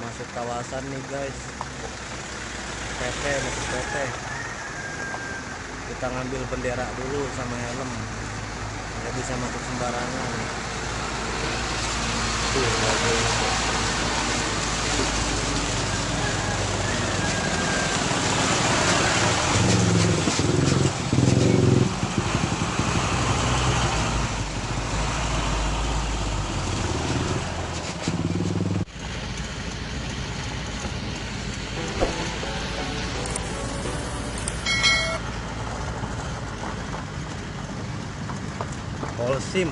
masuk kawasan nih guys. PT, masuk PT. Kita ngambil bendera dulu sama helm, nggak bisa masuk sembarangan. Tuh, Polsim.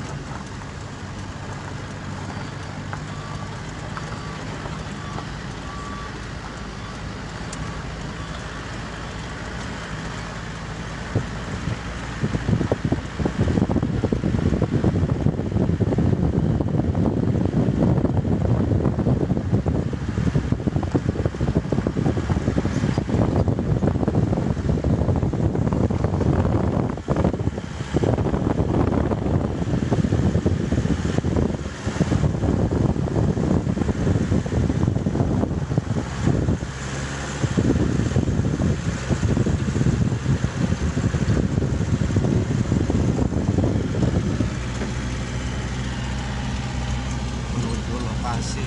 Menuju lokasi.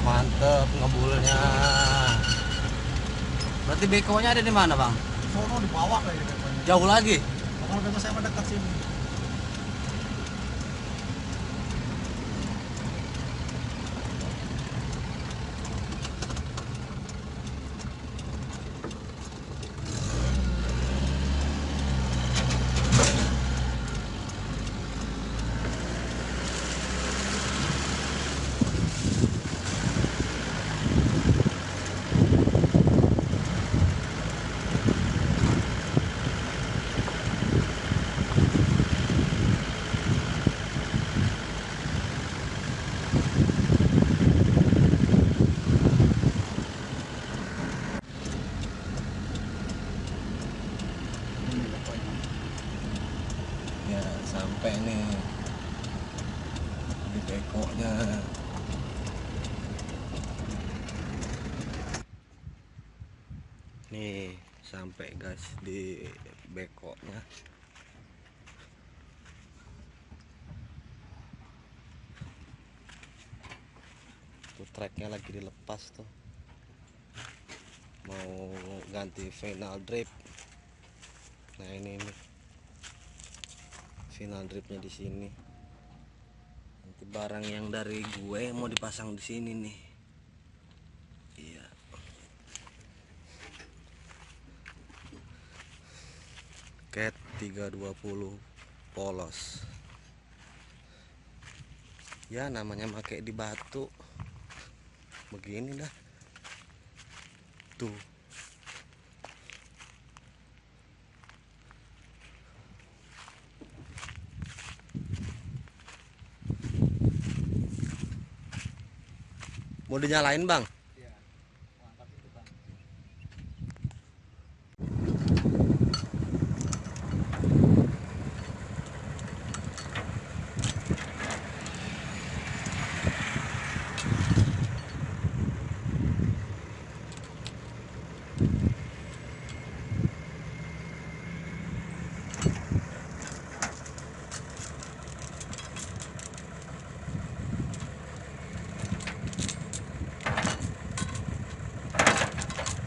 Mantep ngebulnya. Berarti bekonya ada di mana, Bang? Sono di bawah kayaknya. Jauh lagi? Kalau beko saya mendekat sini. Ya, sampai nih di bekonya. Nih, sampai guys di bekonya. Tuh treknya lagi dilepas tuh. Mau ganti final drip. Nah, ini nih. Final dripnya di sini. Nanti barang yang dari gue mau dipasang di sini nih. Iya. Cat 320 polos. Ya namanya pakai di batu. Begini dah. Tuh. Mau dinyalain, Bang? Iya. Mantap itu, Bang.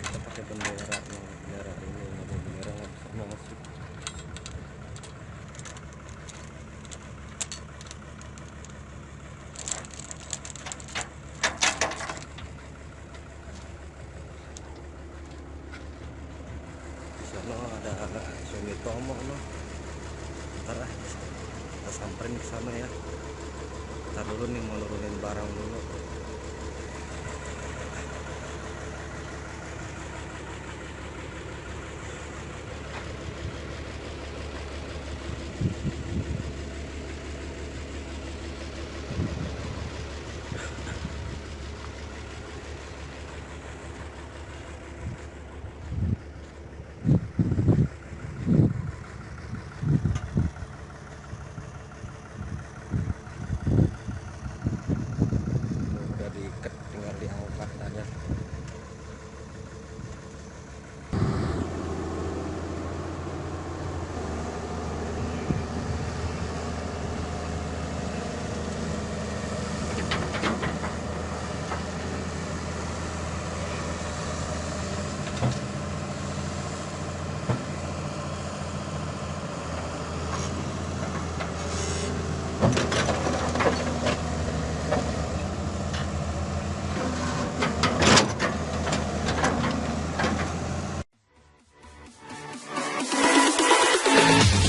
Kita pakai bendera nih, bendera ini, ada bendera nggak bisa masuk. Di sana ada Sumitomo loh. Ntar kita samperin ke sana ya. Ntar dulu nih mau nurunin barang dulu. Bye.